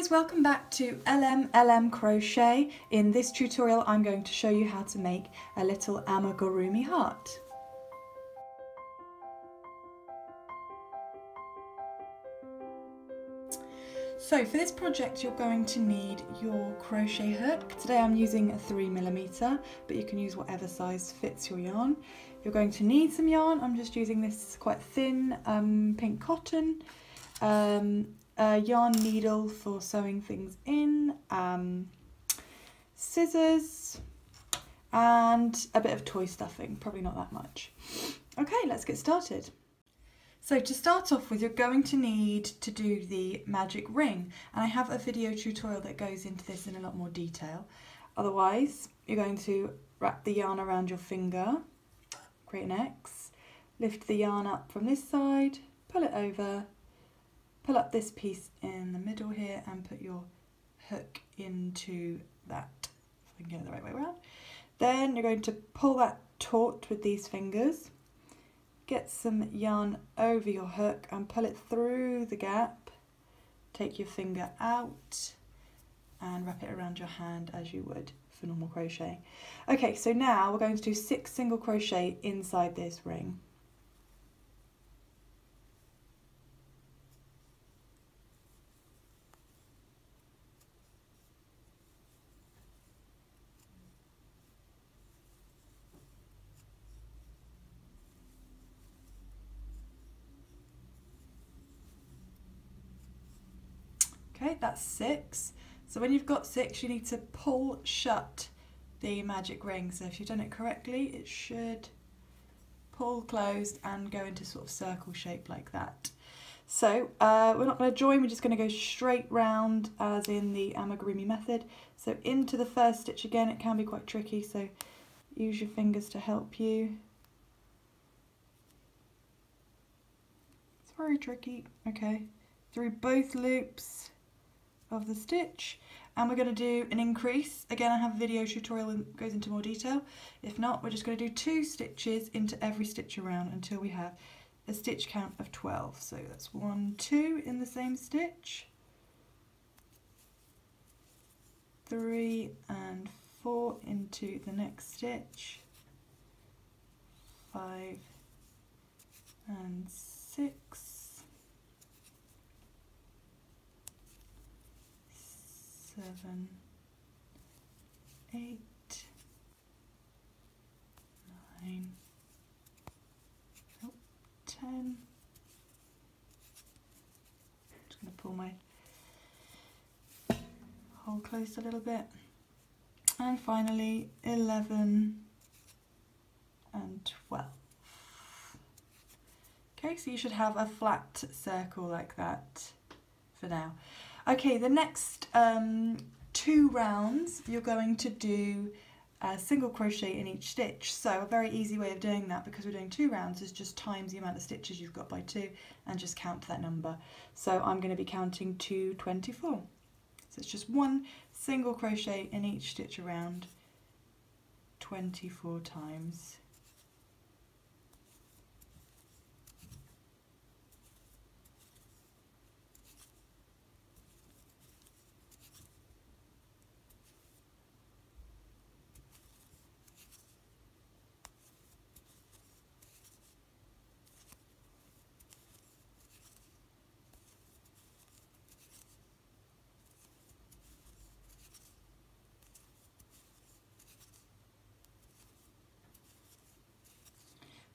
guys, welcome back to LM Crochet. In this tutorial I'm going to show you how to make a little amigurumi heart. So for this project you're going to need your crochet hook. Today I'm using a 3mm, but you can use whatever size fits your yarn. You're going to need some yarn. I'm just using this quite thin pink cotton. A yarn needle for sewing things in, scissors, and a bit of toy stuffing, probably not that much. Okay, let's get started. So to start off with, you're going to need to do the magic ring, and I have a video tutorial that goes into this in a lot more detail. Otherwise, you're going to wrap the yarn around your finger, create an X, lift the yarn up from this side, pull it over, pull up this piece in the middle here and put your hook into that, if I can get it the right way around. Then you're going to pull that taut with these fingers, get some yarn over your hook and pull it through the gap, take your finger out and wrap it around your hand as you would for normal crochet. Okay, so now we're going to do 6 single crochet inside this ring. Okay, that's 6. So when you've got 6, you need to pull shut the magic ring. So if you've done it correctly, it should pull closed and go into sort of circle shape like that. So we're not going to join, we're just going to go straight round as in the amigurumi method. So into the first stitch again, it can be quite tricky, so use your fingers to help you. It's very tricky. Okay, through both loops of the stitch, and we're going to do an increase. Again, I have a video tutorial that goes into more detail. If not, we're just going to do 2 stitches into every stitch around until we have a stitch count of 12. So that's 1, 2 in the same stitch, 3 and 4 into the next stitch, 5 and 6, 7, 8, 9, 10. Just going to pull my hole closed a little bit. And finally 11 and 12. Okay, so you should have a flat circle like that for now. Okay, the next 2 rounds you're going to do a single crochet in each stitch. So a very easy way of doing that, because we're doing 2 rounds, is just times the amount of stitches you've got by 2 and just count that number. So I'm going to be counting to 24. So it's just 1 single crochet in each stitch around 24 times.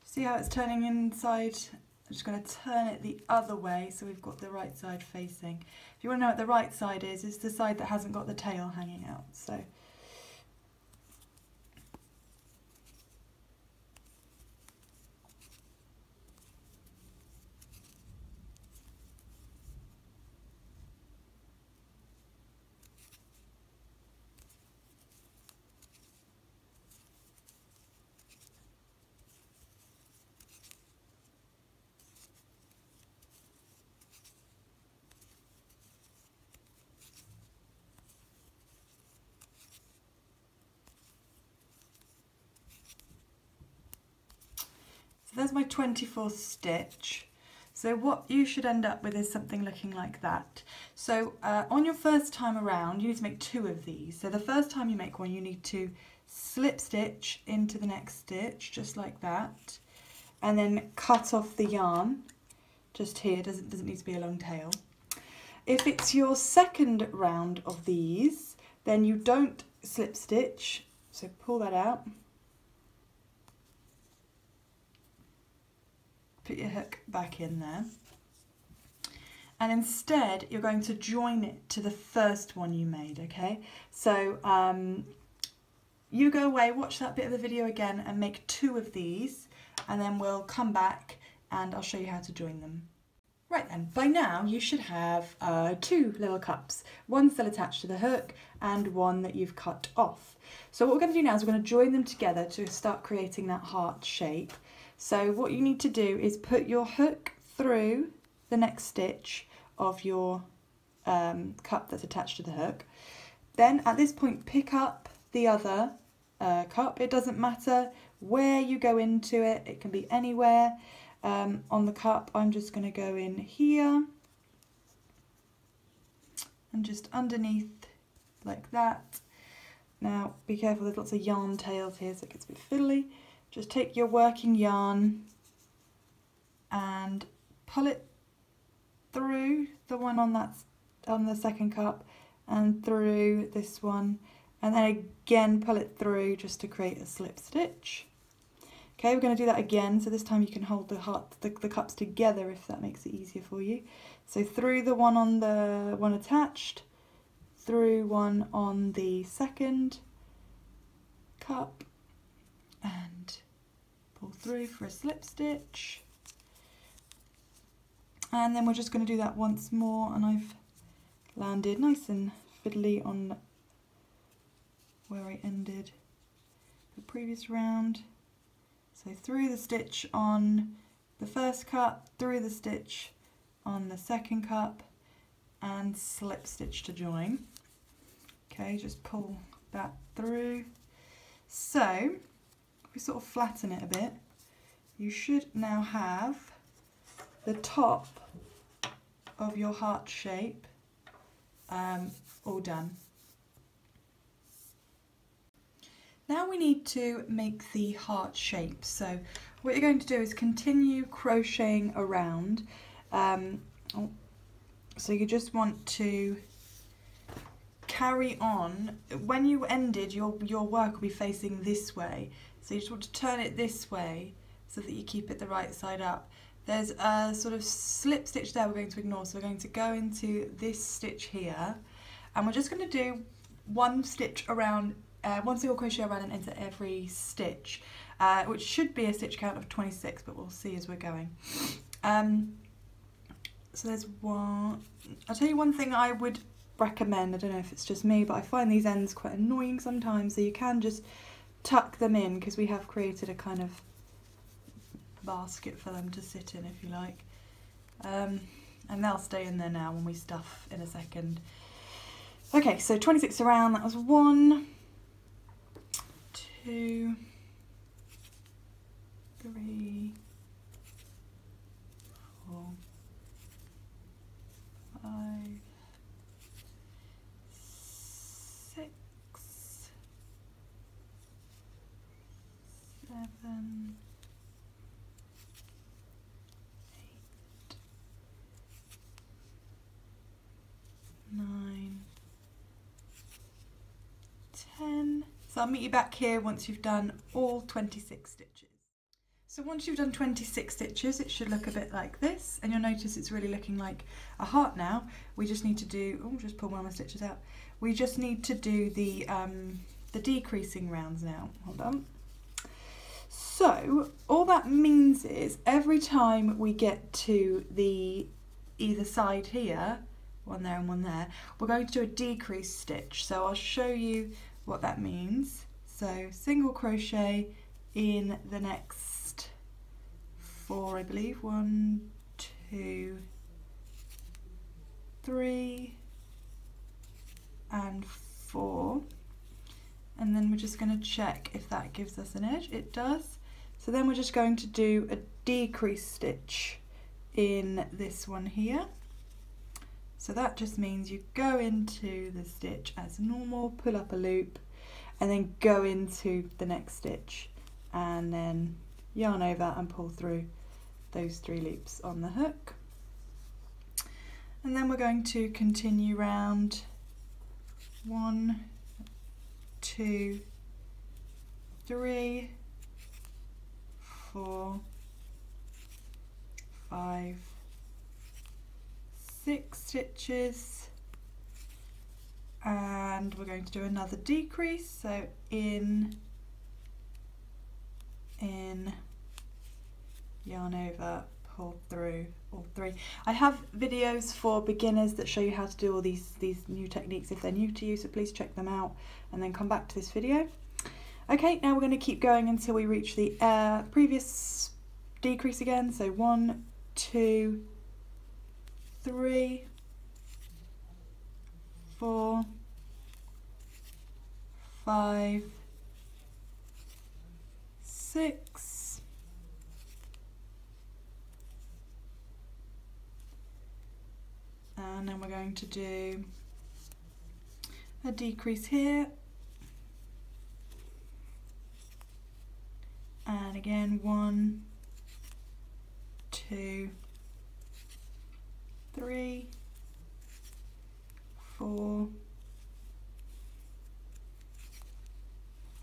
See how it's turning inside? I'm just going to turn it the other way so we've got the right side facing. If you want to know what the right side is, it's the side that hasn't got the tail hanging out. So there's my 24th stitch. So what you should end up with is something looking like that. So on your first time around, you need to make 2 of these. So the first time you make one, you need to slip stitch into the next stitch, just like that, and then cut off the yarn just here. Doesn't need to be a long tail. If it's your second round of these, then you don't slip stitch, so pull that out, put your hook back in there, and instead you're going to join it to the first one you made, okay? So you go away, watch that bit of the video again and make 2 of these, and then we'll come back and I'll show you how to join them. Right then, by now you should have 2 little cups, one still attached to the hook and one that you've cut off. So what we're going to do now is we're going to join them together to start creating that heart shape. So what you need to do is put your hook through the next stitch of your cup that's attached to the hook. Then at this point pick up the other cup. It doesn't matter where you go into it, it can be anywhere. On the cup, I'm just going to go in here and just underneath like that. Now be careful, there's lots of yarn tails here so it gets a bit fiddly. Just take your working yarn and pull it through the one on the second cup and through this one, and then again pull it through just to create a slip stitch. Okay, we're going to do that again, so this time you can hold the cups together if that makes it easier for you. So through the one on the one attached, through one on the second cup, and pull through for a slip stitch. And then we're just going to do that once more, and I've landed nice and fiddly on where I ended the previous round. So through the stitch on the first cup, through the stitch on the second cup, and slip stitch to join. Okay, just pull that through. So if we sort of flatten it a bit, you should now have the top of your heart shape all done. Now we need to make the heart shape. So what you're going to do is continue crocheting around. So you just want to carry on. When you ended, your work will be facing this way. So you just want to turn it this way so that you keep it the right side up. There's a sort of slip stitch there we're going to ignore. So we're going to go into this stitch here, and we're just going to do one stitch around, one single crochet around and enter every stitch, which should be a stitch count of 26, but we'll see as we're going. So there's one. I'll tell you one thing I would recommend, I don't know if it's just me, but I find these ends quite annoying sometimes, so you can just tuck them in, because we have created a kind of basket for them to sit in if you like. And they'll stay in there now when we stuff in a second. Okay, so 26 around, that was 1, 2, 3, 4, 5, 6, 7, 8, 9, 10. So I'll meet you back here once you've done all 26 stitches. So once you've done 26 stitches, it should look a bit like this, and you'll notice it's really looking like a heart now. We just need to do, oh, just pull one of my stitches out. We just need to do the decreasing rounds now. Hold on. So all that means is every time we get to the either side here, one there and one there, we're going to do a decrease stitch. So I'll show you what that means. So single crochet in the next 4, I believe. 1, 2, 3, and 4. And then we're just going to check if that gives us an edge. It does. So then we're just going to do a decrease stitch in this one here. So that just means you go into the stitch as normal, pull up a loop, and then go into the next stitch, and then yarn over and pull through those 3 loops on the hook. And then we're going to continue round 1, 2, 3, 4, 5, 6 stitches, and we're going to do another decrease, so in, yarn over, pull through all 3. I have videos for beginners that show you how to do all these new techniques if they're new to you, so please check them out and then come back to this video. Okay, now we're going to keep going until we reach the previous decrease again, so 1, 2, 3, 4, 5, 6, and then we're going to do a decrease here, and again 1, 2, 3, 4,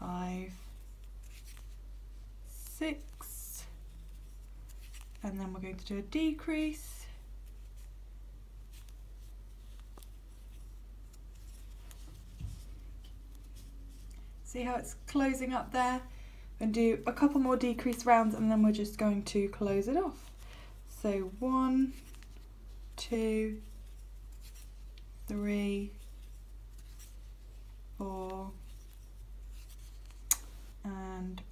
5, 6, and then we're going to do a decrease, see how it's closing up there, and do a couple more decrease rounds, and then we're just going to close it off. So 1, 2, 3, 4, and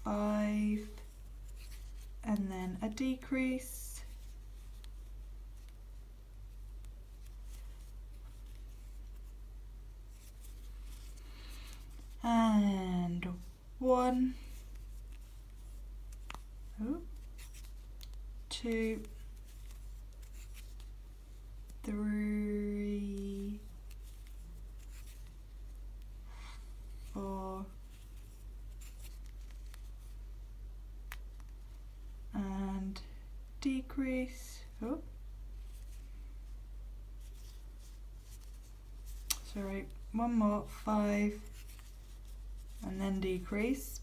5, and then a decrease, and 1, 2, 3, 4, and decrease, sorry, one more, 5, and then decrease.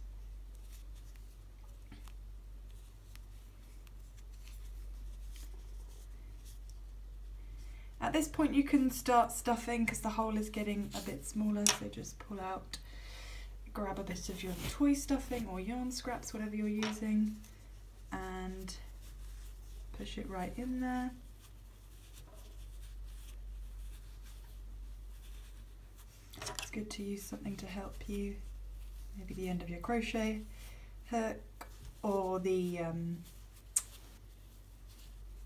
At this point you can start stuffing because the hole is getting a bit smaller, so just pull out, grab a bit of your toy stuffing or yarn scraps, whatever you're using, and push it right in there. It's good to use something to help you, maybe the end of your crochet hook or the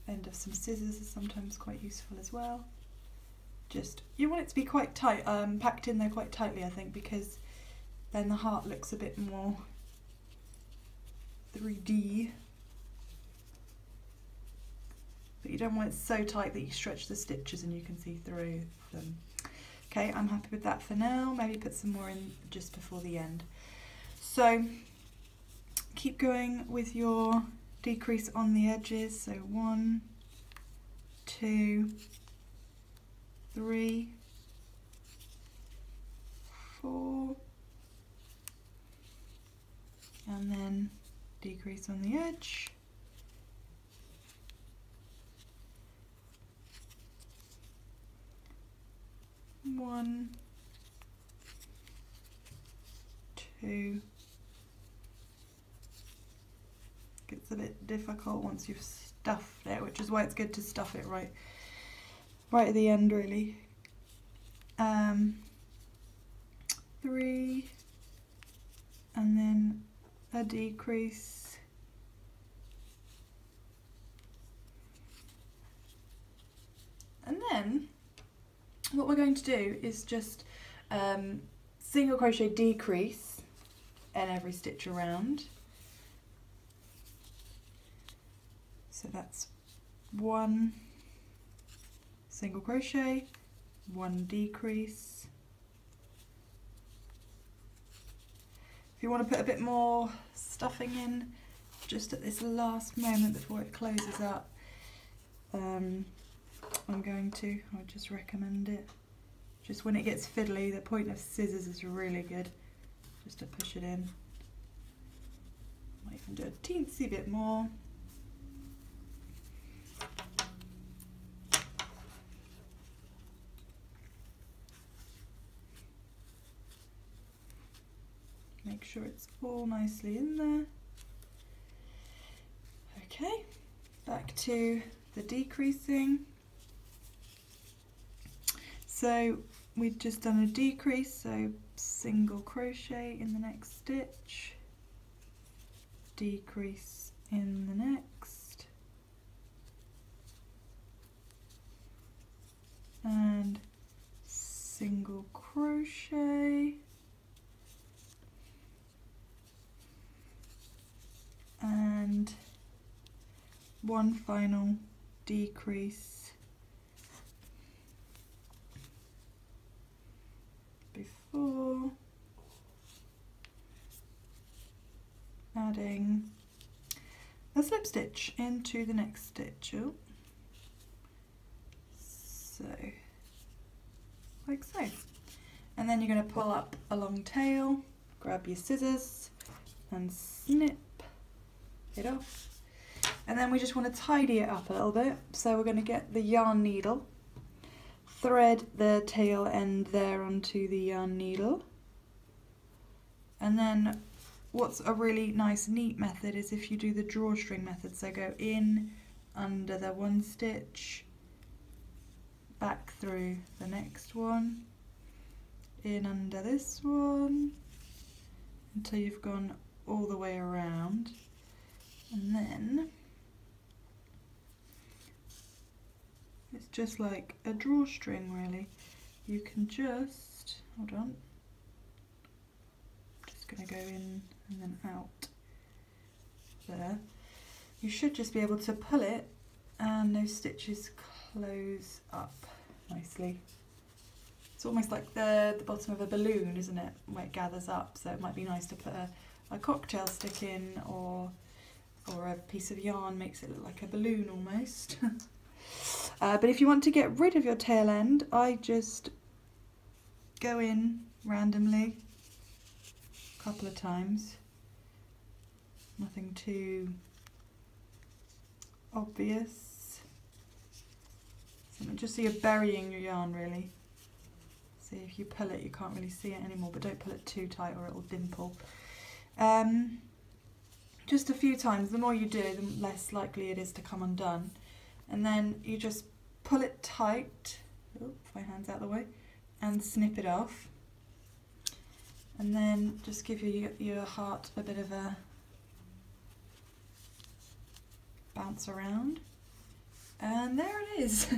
end of some scissors is sometimes quite useful as well. Just, you want it to be quite tight, packed in there quite tightly, I think, because then the heart looks a bit more 3D. But you don't want it so tight that you stretch the stitches and you can see through them. Okay, I'm happy with that for now. Maybe put some more in just before the end. So keep going with your decrease on the edges. So 1, 2, 3, 4, and then decrease on the edge. One, 2. Gets a bit difficult once you've stuffed it, which is why it's good to stuff it right at the end, really. 3, and then a decrease, and then what we're going to do is just single crochet decrease in every stitch around. So that's 1 single crochet, 1 decrease. If you want to put a bit more stuffing in just at this last moment before it closes up, I would just recommend it. Just when it gets fiddly, the point of scissors is really good, just to push it in. Might even do a teensy bit more. Make sure it's all nicely in there. Okay, back to the decreasing. So we've just done a decrease, so single crochet in the next stitch, decrease in the next, and single crochet, and one final decrease before adding a slip stitch into the next stitch. Oh. So, like so. And then you're going to pull up a long tail, grab your scissors and snip it off. And then we just want to tidy it up a little bit. So we're going to get the yarn needle, thread the tail end there onto the yarn needle. And then what's a really nice neat method is if you do the drawstring method. So go in under the one stitch, back through the next one, in under this one, until you've gone all the way around. And then it's just like a drawstring really. You can just, hold on, I'm just going to go in and then out there. You should just be able to pull it and those stitches close up nicely. It's almost like the bottom of a balloon, isn't it, where it gathers up, so it might be nice to put a cocktail stick in, or a piece of yarn, makes it look like a balloon almost. But if you want to get rid of your tail end, I just go in randomly a couple of times. Nothing too obvious. Just so you're burying your yarn really. See, if you pull it, you can't really see it anymore, but don't pull it too tight or it'll dimple. Just a few times. The more you do, the less likely it is to come undone. And then you just pull it tight, my hand's out of the way, and snip it off. And then just give your heart a bit of a bounce around. And there it is,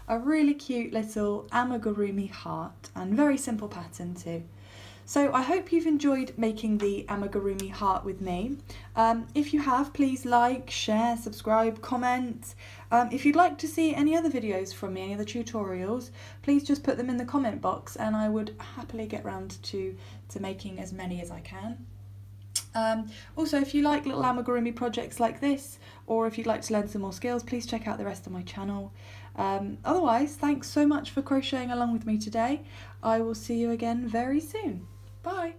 a really cute little amigurumi heart, and very simple pattern too. So I hope you've enjoyed making the amigurumi heart with me. If you have, please like, share, subscribe, comment. If you'd like to see any other videos from me, any other tutorials, please just put them in the comment box and I would happily get round to making as many as I can. Also, if you like little amigurumi projects like this, or if you'd like to learn some more skills, please check out the rest of my channel. Otherwise, thanks so much for crocheting along with me today. I will see you again very soon. Bye!